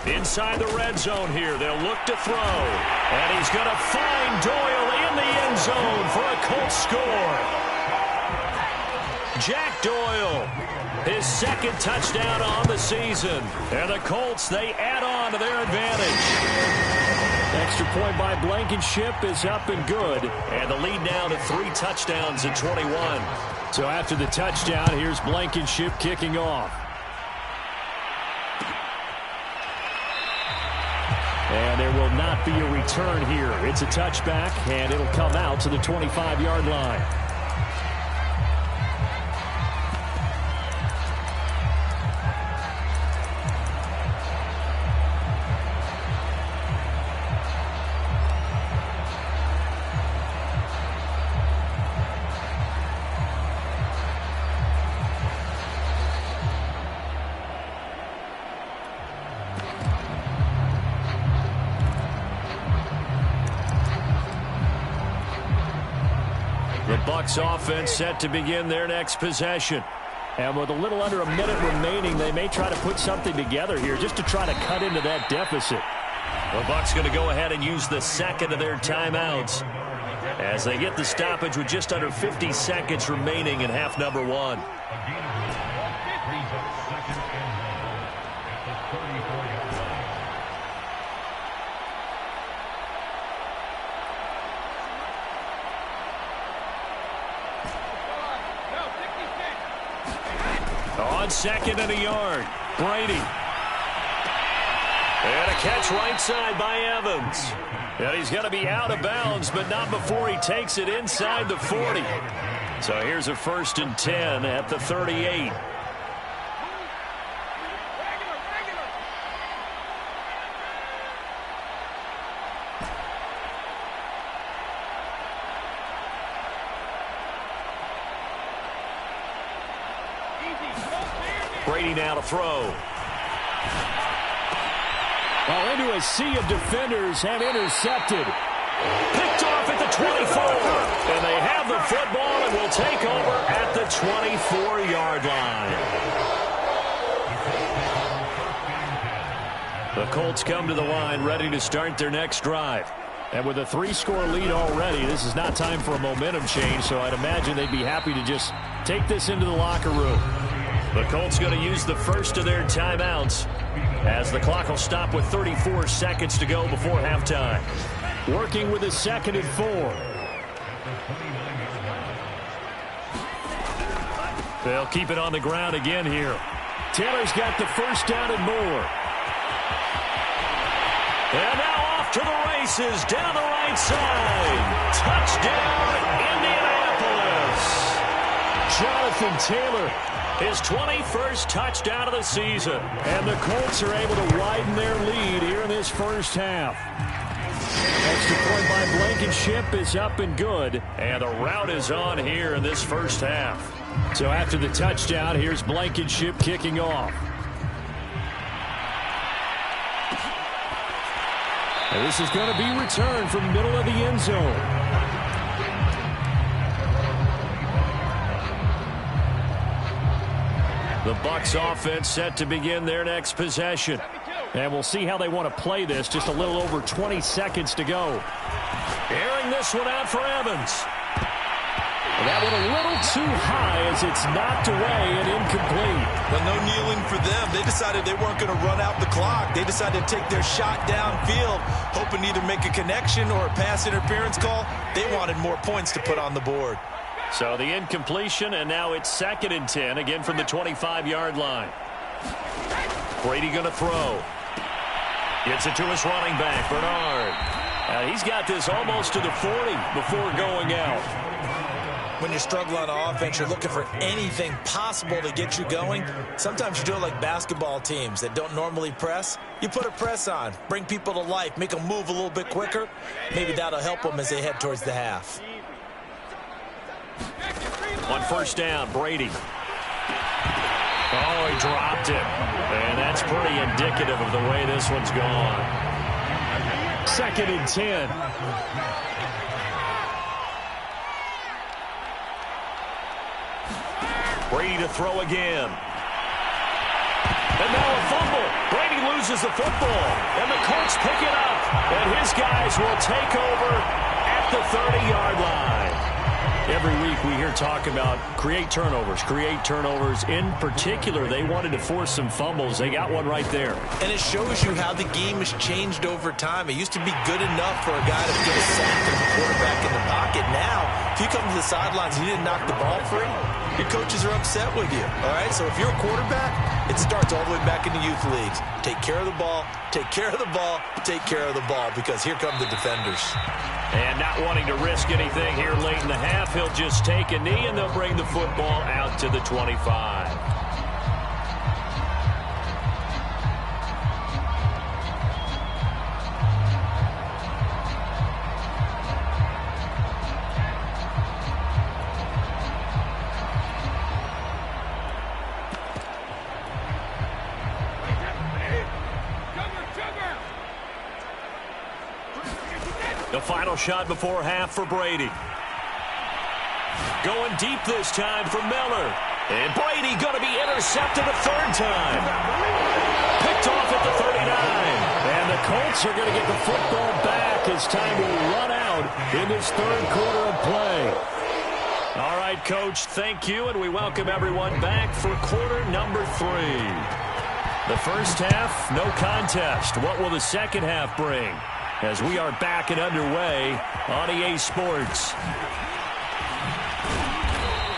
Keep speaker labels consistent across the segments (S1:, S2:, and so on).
S1: Inside the red zone here. They'll look to throw. And he's going to find Doyle in the end zone for a Colts score. Jack Doyle, his second touchdown on the season. And the Colts, they add on to their advantage. Extra point by Blankenship is up and good. And the lead now to 3 touchdowns at 21. So after the touchdown, here's Blankenship kicking off. And there will not be a return here. It's a touchback, and it'll come out to the 25-yard line. The Bucs offense set to begin their next possession. And with a little under a minute remaining, they may try to put something together here just to try to cut into that deficit. The Bucs going to go ahead and use the second of their timeouts as they get the stoppage with just under 50 seconds remaining in half number 1. On second and a yard, Brady. And a catch right side by Evans. And he's going to be out of bounds, but not before he takes it inside the 40. So here's a 1st and 10 at the 38. Brady now to throw. Well, into a sea of defenders have intercepted. Picked off at the 24. And they have the football and will take over at the 24-yard line. The Colts come to the line ready to start their next drive. And with a 3-score lead already, this is not time for a momentum change, so I'd imagine they'd be happy to just take this into the locker room. The Colts going to use the first of their timeouts as the clock will stop with 34 seconds to go before halftime. Working with a 2nd and 4. They'll keep it on the ground again here. Taylor's got the first down and more. And now off to the races down the right side. Touchdown, Indianapolis. Jonathan Taylor, his 21st touchdown of the season. And the Colts are able to widen their lead here in this first half. Extra point by Blankenship is up and good. And the route is on here in this first half. So after the touchdown, here's Blankenship kicking off. And this is going to be returned from middle of the end zone. The Bucs offense set to begin their next possession. And we'll see how they want to play this. Just a little over 20 seconds to go. Airing this one out for Evans. That one a little too high as it's knocked away and incomplete.
S2: But no kneeling for them. They decided they weren't going to run out the clock. They decided to take their shot downfield, hoping to either make a connection or a pass interference call. They wanted more points to put on the board.
S1: So the incompletion, and now it's 2nd and 10, again from the 25-yard line. Brady going to throw. Gets it to his running back, Bernard. He's got this almost to the 40 before going out.
S2: When you're struggling on offense, you're looking for anything possible to get you going. Sometimes you do it like basketball teams that don't normally press. You put a press on, bring people to life, make them move a little bit quicker. Maybe that'll help them as they head towards the half.
S1: On first down, Brady. Oh, he dropped it. And that's pretty indicative of the way this one's gone. 2nd and 10. Brady to throw again. And now a fumble. Brady loses the football, and the Colts pick it up, and his guys will take over at the 30-yard line. Every week we hear talk about create turnovers. In particular, they wanted to force some fumbles. They got one right there.
S2: And it shows you how the game has changed over time. It used to be good enough for a guy to get a sack and the quarterback in the pocket. Now, if you come to the sidelines and you didn't knock the ball free, your coaches are upset with you. All right, so if you're a quarterback, it starts all the way back in the youth leagues. Take care of the ball, take care of the ball, take care of the ball, because here come the defenders.
S1: And not wanting to risk anything here late in the half, he'll just take a knee, and they'll bring the football out to the 25. The final shot before half for Brady. Going deep this time for Miller. And Brady going to be intercepted a third time. Picked off at the 39. And the Colts are going to get the football back as time will run out in this third quarter of play. All right, Coach, thank you, and we welcome everyone back for quarter number 3. The first half, no contest. What will the second half bring? As we are back and underway on EA Sports.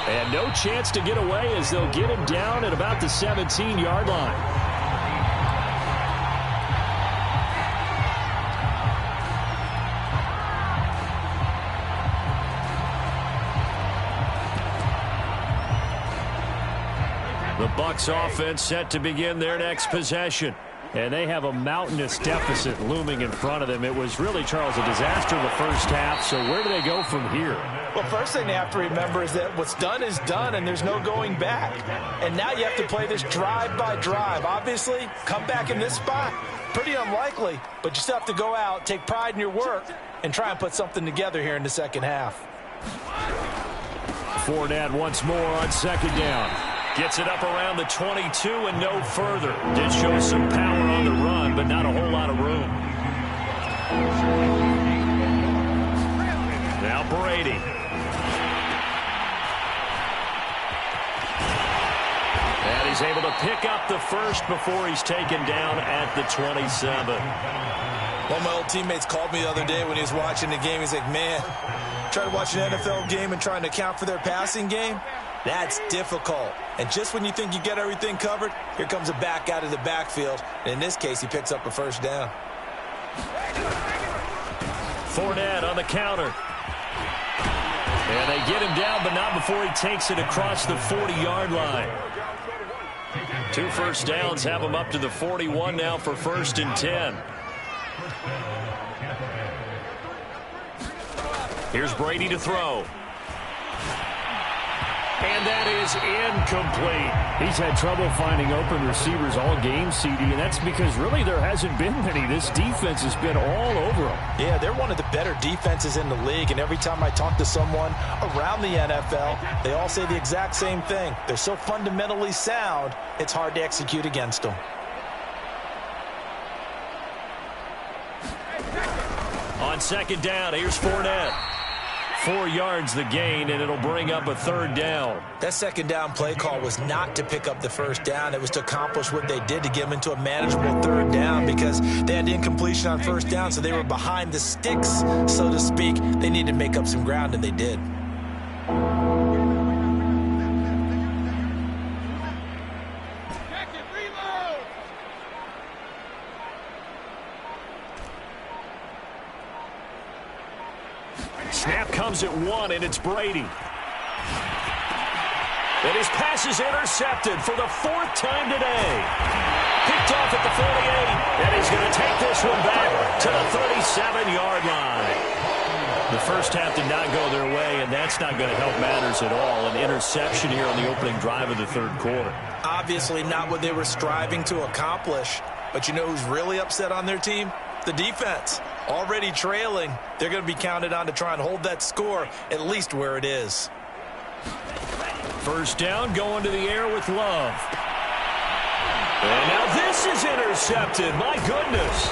S1: And no chance to get away as they'll get him down at about the 17-yard line. The Bucs offense set to begin their next possession. And they have a mountainous deficit looming in front of them. It was really, Charles, a disaster in the first half. So where do they go from here?
S2: Well, first thing they have to remember is that what's done is done, and there's no going back. And now you have to play this drive by drive. Obviously, come back in this spot, pretty unlikely. But you still have to go out, take pride in your work, and try and put something together here in the second half.
S1: Fournette once more on second down. Gets it up around the 22 and no further. Did show some power on the run, but not a whole lot of room. Now Brady. And he's able to pick up the first before he's taken down at the 27.
S2: One of my old teammates called me the other day when he was watching the game. He's like, man, trying to watch an NFL game and trying to account for their passing game? That's difficult. And just when you think you get everything covered, here comes a back out of the backfield. And in this case, he picks up a first down.
S1: Fournette on the counter. And they get him down, but not before he takes it across the 40-yard line. 2 first downs have him up to the 41 now for 1st and 10. Here's Brady to throw. And that is incomplete. He's had trouble finding open receivers all game, CD, and that's because really there hasn't been many. This defense has been all over them.
S2: Yeah, they're one of the better defenses in the league, and every time I talk to someone around the NFL, they all say the exact same thing. They're so fundamentally sound, it's hard to execute against them.
S1: On second down, here's Fournette. 4 yards the gain, and it'll bring up a 3rd down.
S2: That second down play call was not to pick up the first down. It was to accomplish what they did to get them into a manageable 3rd down because they had incompletion on 1st down, so they were behind the sticks, so to speak. They needed to make up some ground, and they did.
S1: Snap comes at 1, and it's Brady. And his pass is intercepted for the 4th time today. Picked off at the 48, and he's going to take this one back to the 37-yard line. The first half did not go their way, and that's not going to help matters at all. An interception here on the opening drive of the 3rd quarter.
S2: Obviously not what they were striving to accomplish. But you know who's really upset on their team? The defense. Already trailing, they're going to be counted on to try and hold that score at least where it is.
S1: First down, going to the air with Love. And now this is intercepted. My goodness.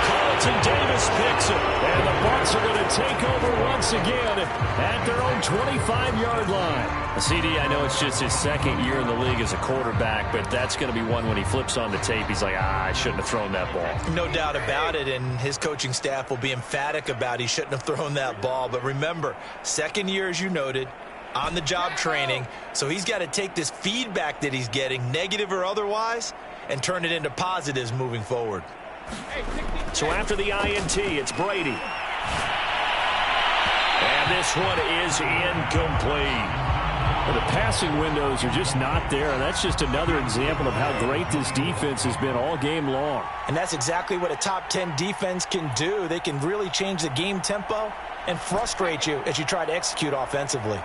S1: Carlton Davis picks it. And the Bucs are going to take over once again at their own 25-yard line. CD, I know it's just his second year in the league as a quarterback, but that's going to be one when he flips on the tape. He's like, I shouldn't have thrown that ball.
S2: No doubt about it, and his coaching staff will be emphatic about he shouldn't have thrown that ball. But remember, second year, as you noted, on-the-job training, so he's got to take this feedback that he's getting, negative or otherwise, and turn it into positives moving forward.
S1: So after the INT, it's Brady. And this one is incomplete. Well, the passing windows are just not there, and that's just another example of how great this defense has been all game long.
S2: And that's exactly what a top 10 defense can do. They can really change the game tempo and frustrate you as you try to execute offensively.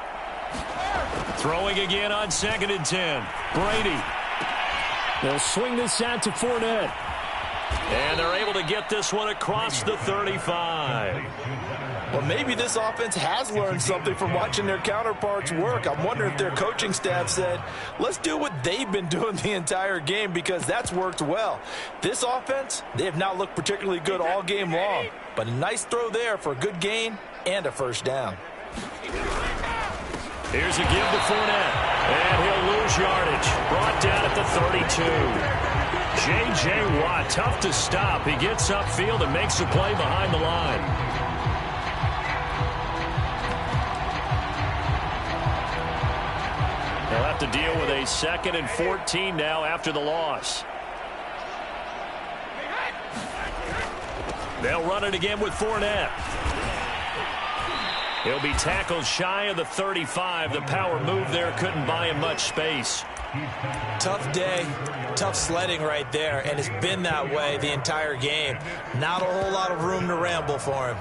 S1: Throwing again on 2nd and 10. Brady. They'll swing this out to Fournette. And they're able to get this one across the 35.
S2: Well, maybe this offense has learned something from watching their counterparts work. I'm wondering if their coaching staff said, let's do what they've been doing the entire game, because that's worked well. This offense, they have not looked particularly good all game long, but a nice throw there for a good gain and a first down.
S1: Here's a give to Fournette, and he'll lose yardage. Brought down at the 32. J.J. Watt, tough to stop. He gets upfield and makes a play behind the line. They'll have to deal with a 2nd and 14 now after the loss. They'll run it again with Fournette. He'll be tackled shy of the 35. The power move there couldn't buy him much space.
S2: Tough day, tough sledding right there, and it's been that way the entire game. Not a whole lot of room to ramble for him.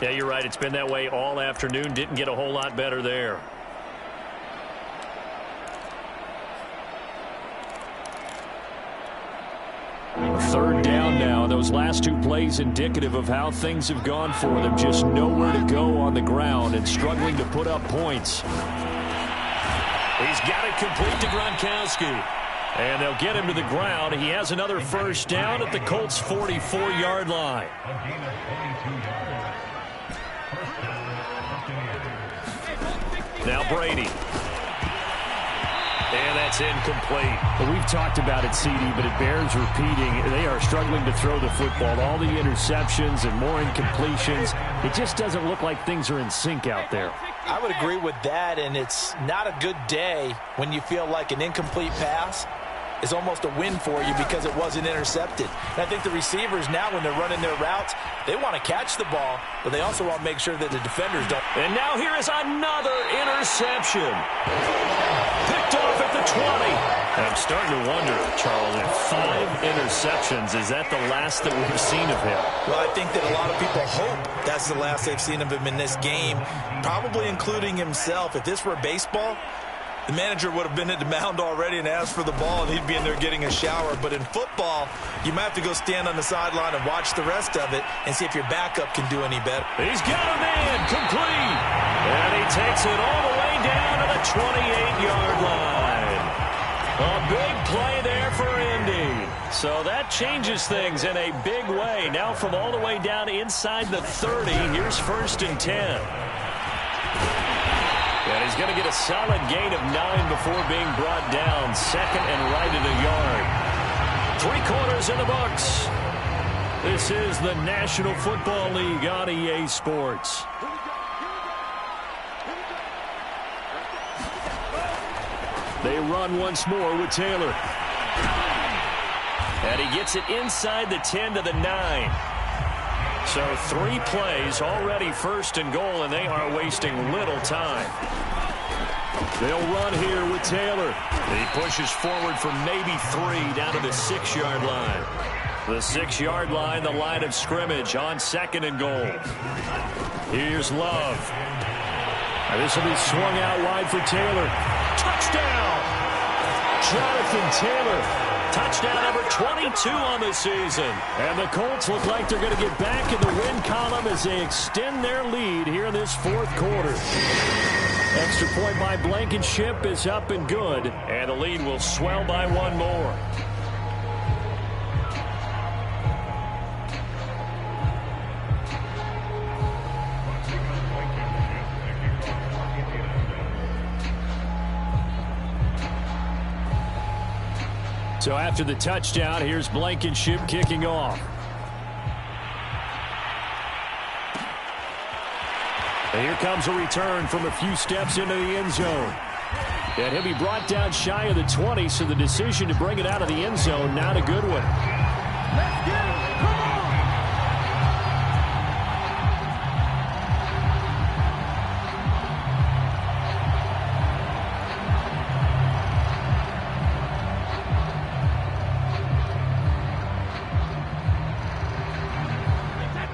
S1: Yeah, you're right. It's been that way all afternoon. Didn't get a whole lot better there. Third down now. Those last two plays indicative of how things have gone for them. Just nowhere to go on the ground and struggling to put up points. He's got it complete to Gronkowski. And they'll get him to the ground. He has another first down at the Colts' 44-yard line. Now Brady. And that's incomplete. Well, we've talked about it, CD, but it bears repeating. They are struggling to throw the football. All the interceptions and more incompletions. It just doesn't look like things are in sync out there.
S2: I would agree with that, and it's not a good day when you feel like an incomplete pass is almost a win for you because it wasn't intercepted. And I think the receivers now, when they're running their routes, they want to catch the ball, but they also want to make sure that the defenders don't.
S1: And now here is another interception. Picked off at the 20. And I'm starting to wonder, Charles, if 5 interceptions, is that the last that we've seen of him?
S2: Well, I think that a lot of people hope that's the last they've seen of him in this game, probably including himself. If this were baseball, the manager would have been at the mound already and asked for the ball, and he'd be in there getting a shower. But in football, you might have to go stand on the sideline and watch the rest of it and see if your backup can do any better.
S1: He's got a man complete. And he takes it all the way down to the 28-yard line. A big play there for Indy. So that changes things in a big way. Now from all the way down inside the 30, here's 1st and 10. And he's going to get a solid gain of 9 before being brought down. 2nd and right at a yard. 3 quarters in the books. This is the National Football League on EA Sports. They run once more with Taylor. And he gets it inside the 10 to the 9. So 3 plays, already 1st and goal, and they are wasting little time. They'll run here with Taylor. He pushes forward for maybe 3 down to the 6-yard line. The 6-yard line, the line of scrimmage on 2nd and goal. Here's Love. And this will be swung out wide for Taylor. Touchdown! Jonathan Taylor. Touchdown number 22 on the season. And the Colts look like they're going to get back in the win column as they extend their lead here in this 4th quarter. Extra point by Blankenship is up and good. And the lead will swell by 1 more. So after the touchdown, here's Blankenship kicking off. And here comes a return from a few steps into the end zone. And he'll be brought down shy of the 20, so the decision to bring it out of the end zone, not a good one.
S3: Let's get it. Come on.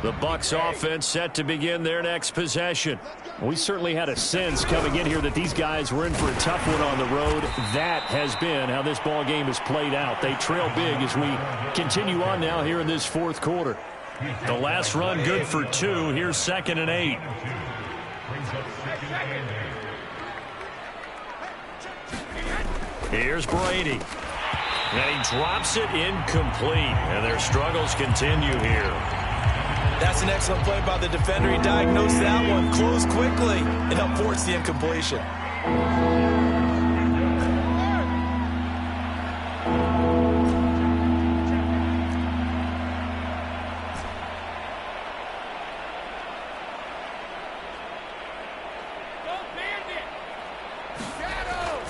S1: The Bucs offense set to begin their next possession. We certainly had a sense coming in here that these guys were in for a tough one on the road. That has been how this ball game has played out. They trail big as we continue on now here in this fourth quarter. The last run good for 2. Here's 2nd and 8. Here's Brady. And he drops it incomplete. And their struggles continue here.
S2: That's an excellent play by the defender. He diagnosed that one, closed quickly, and helped force the incompletion.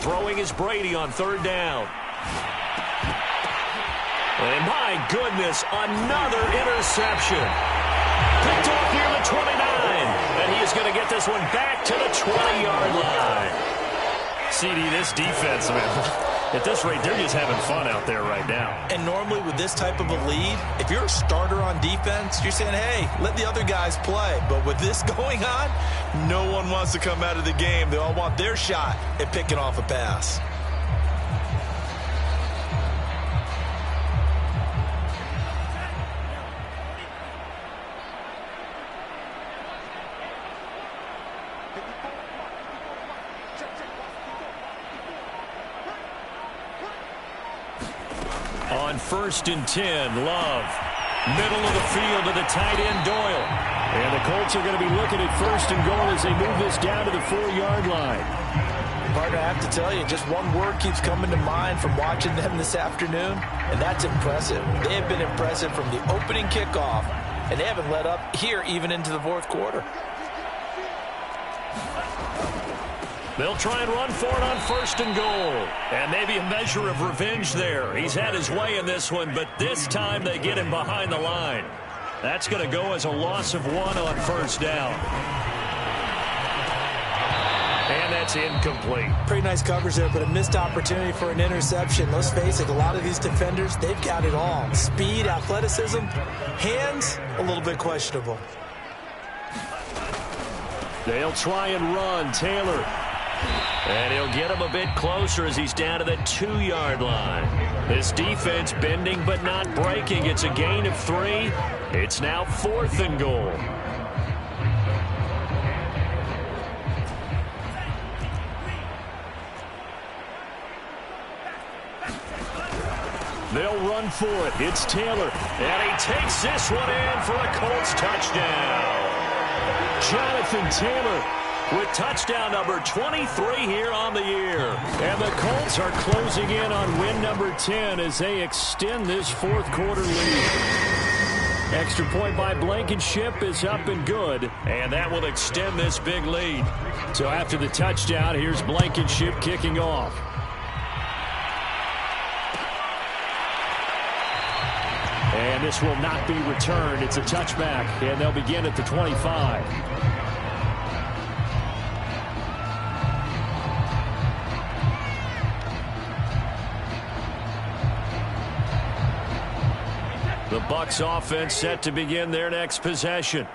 S1: Throwing is Brady on 3rd down. And my goodness, another interception. Picked off near the 29. And he is going to get this one back to the 20-yard line. CD, this defense, man, at this rate, they're just having fun out there right now.
S2: And normally with this type of a lead, if you're a starter on defense, you're saying, hey, let the other guys play. But with this going on, no one wants to come out of the game. They all want their shot at picking off a pass.
S1: On 1st and 10, Love. Middle of the field to the tight end, Doyle. And the Colts are going to be looking at 1st and goal as they move this down to the 4-yard line.
S2: Partner, I have to tell you, just one word keeps coming to mind from watching them this afternoon, and that's impressive. They have been impressive from the opening kickoff, and they haven't let up here even into the 4th quarter.
S1: They'll try and run for it on 1st and goal. And maybe a measure of revenge there. He's had his way in this one, but this time they get him behind the line. That's going to go as a loss of 1 on 1st down. And that's incomplete.
S2: Pretty nice coverage there, but a missed opportunity for an interception. Let's face it, a lot of these defenders, they've got it all. Speed, athleticism, hands, a little bit questionable.
S1: They'll try and run. Taylor. And he'll get him a bit closer as he's down to the 2-yard line. This defense bending but not breaking. It's a gain of 3. It's now 4th and goal. They'll run for it. It's Taylor. And he takes this one in for a Colts touchdown. Jonathan Taylor with touchdown number 23 here on the year. And the Colts are closing in on win number 10 as they extend this 4th quarter lead. Extra point by Blankenship is up and good, and that will extend this big lead. So after the touchdown, here's Blankenship kicking off. And this will not be returned. It's a touchback, and they'll begin at the 25. The Bucs offense set to begin their next possession.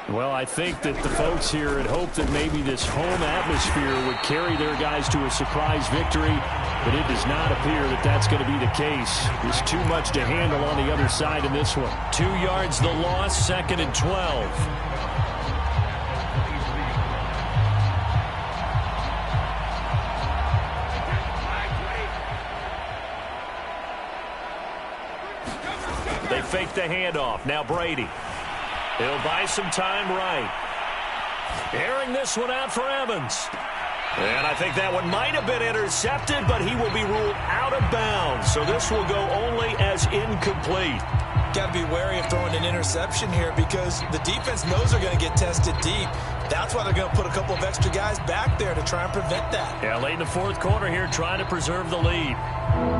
S1: Well, I think that the folks here had hoped that maybe this home atmosphere would carry their guys to a surprise victory, but it does not appear that that's going to be the case. There's too much to handle on the other side in this one. 2 yards the loss, 2nd and 12. They fake the handoff. Now Brady. He'll buy some time right. Airing this one out for Evans. And I think that one might have been intercepted, but he will be ruled out of bounds. So this will go only as incomplete.
S2: Got to be wary of throwing an interception here because the defense knows they're going to get tested deep. That's why they're going to put a couple of extra guys back there to try and prevent that.
S1: Yeah, late in the fourth quarter here, trying to preserve the lead.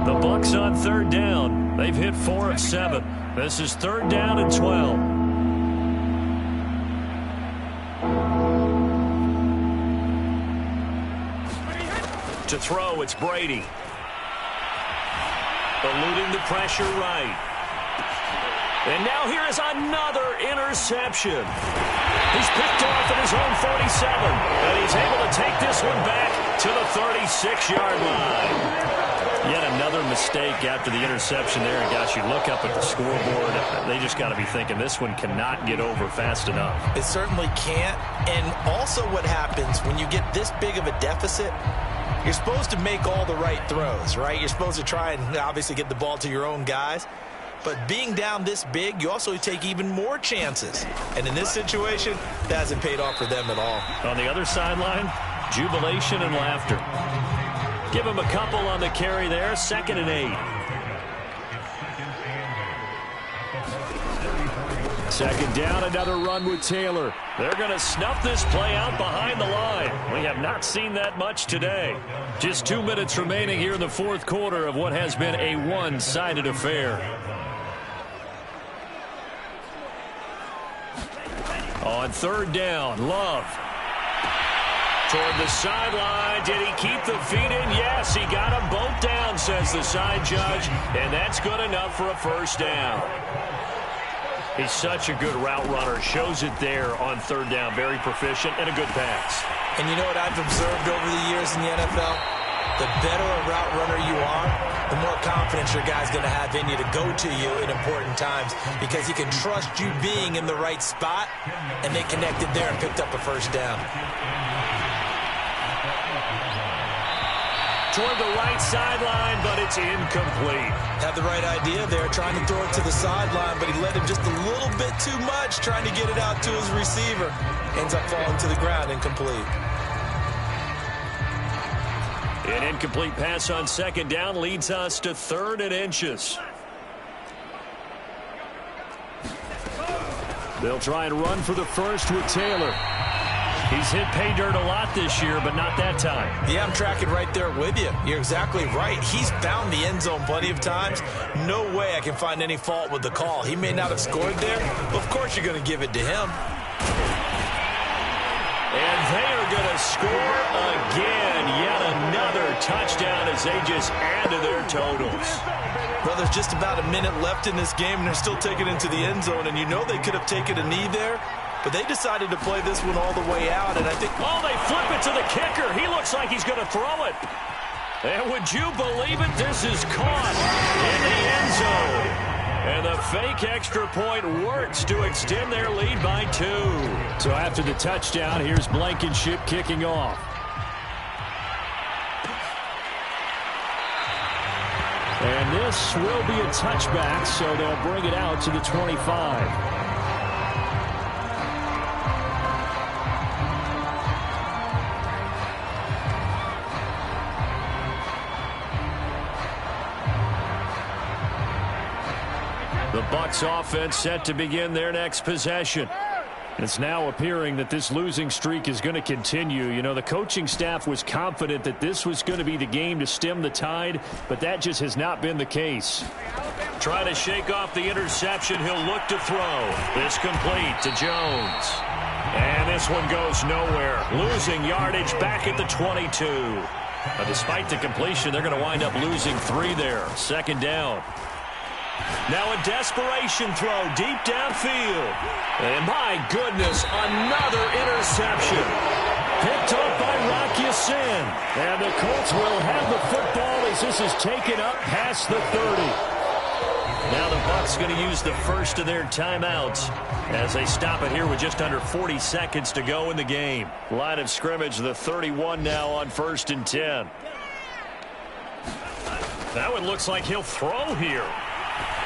S1: The Bucs on third down. They've hit 4 of 7. This is third down and 12. To throw, it's Brady. Eluding the pressure right. And now here is another interception. He's picked off at his own 47. And he's able to take this one back to the 36-yard line. Yet another mistake after the interception there. And gosh, you look up at the scoreboard. They just got to be thinking this one cannot get over fast enough.
S2: It certainly can't. And also what happens when you get this big of a deficit, you're supposed to make all the right throws, right? You're supposed to try and obviously get the ball to your own guys. But being down this big, you also take even more chances. And in this situation, that hasn't paid off for them at all.
S1: On the other sideline, jubilation and laughter. Give him a couple on the carry there, 2nd and 8. 2nd down, another run with Taylor. They're going to snuff this play out behind the line. We have not seen that much today. Just 2 minutes remaining here in the fourth quarter of what has been a one-sided affair. On third down, Love. Toward the sideline. Did he keep the feet in? Yes, he got them both down, says the side judge. And that's good enough for a first down. He's such a good route runner. Shows it there on third down. Very proficient and a good pass.
S2: And you know what I've observed over the years in the NFL? The better a route runner you are, the more confidence your guy's going to have in you to go to you in important times because he can trust you being in the right spot, and they connected there and picked up a first down.
S1: Toward the right sideline, but it's incomplete.
S2: Had the right idea there, trying to throw it to the sideline, but he led him just a little bit too much, trying to get it out to his receiver. Ends up falling to the ground, incomplete.
S1: An incomplete pass on 2nd down leads us to 3rd and inches. They'll try and run for the first with Taylor. He's hit pay dirt a lot this year, but not that time.
S2: Yeah, I'm tracking right there with you. You're exactly right. He's found the end zone plenty of times. No way I can find any fault with the call. He may not have scored there, but of course you're going to give it to him.
S1: And they are going to score again. Yet another touchdown as they just add to their totals.
S2: Well, there's just about a minute left in this game, and they're still taking it into the end zone. And you know they could have taken a knee there, but they decided to play this one all the way out. And I think,
S1: oh, they flip it to the kicker. He looks like he's going to throw it. And would you believe it? This is caught in the end zone. And the fake extra point works to extend their lead by 2. So after the touchdown, here's Blankenship kicking off. And this will be a touchback, so they'll bring it out to the 25. The Bucs offense set to begin their next possession. It's now appearing that this losing streak is going to continue. You know, the coaching staff was confident that this was going to be the game to stem the tide, but that just has not been the case. Trying to shake off the interception. He'll look to throw. This complete to Jones. And this one goes nowhere. Losing yardage back at the 22. But despite the completion, they're going to wind up losing 3 there. 2nd down. Now a desperation throw deep downfield. And my goodness, another interception. Picked up by Rock Ya-Sin. And the Colts will have the football as this is taken up past the 30. Now the Bucs going to use the first of their timeouts as they stop it here with just under 40 seconds to go in the game. Line of scrimmage, the 31 now on 1st and 10. That one looks like he'll throw here.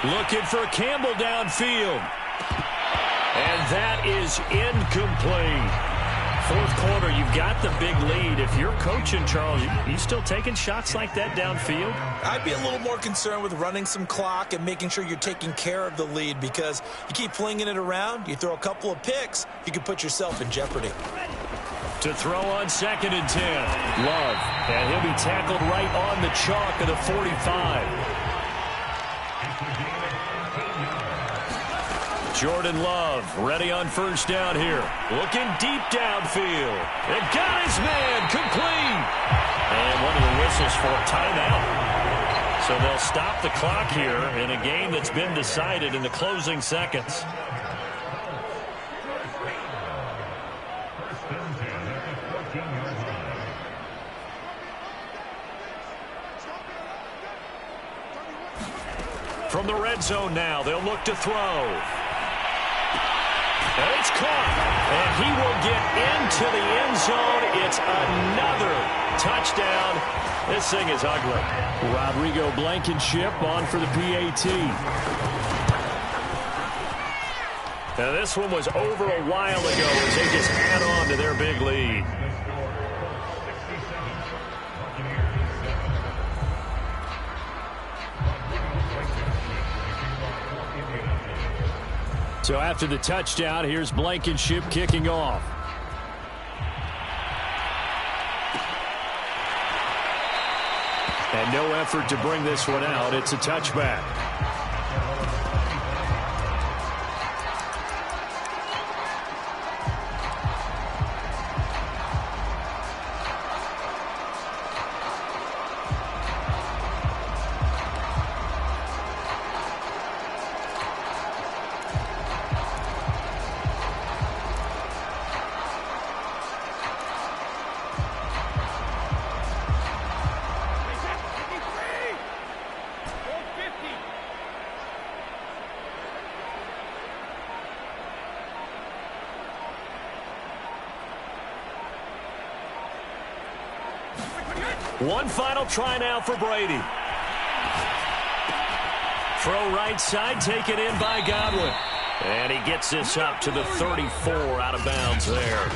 S1: Looking for Campbell downfield. And that is incomplete. fourth quarter, you've got the big lead. If you're coaching, Charles, you still taking shots like that downfield?
S2: I'd be a little more concerned with running some clock and making sure you're taking care of the lead, because you keep flinging it around, you throw a couple of picks, you can put yourself in jeopardy.
S1: To throw on 2nd and 10. Love. And he'll be tackled right on the chalk of the 45. Jordan Love ready on first down here. Looking deep downfield. It got his man complete. And one of the whistles for a timeout. So they'll stop the clock here in a game that's been decided in the closing seconds. From the red zone now, they'll look to throw. And it's caught, and he will get into the end zone. It's another touchdown. This thing is ugly. Rodrigo Blankenship on for the PAT. Now this one was over a while ago as they just add on to their big lead. So after the touchdown, here's Blankenship kicking off. And no effort to bring this one out. It's a touchback. One final try now for Brady. Throw right side, taken in by Godwin. And he gets this up to the 34 out of bounds there.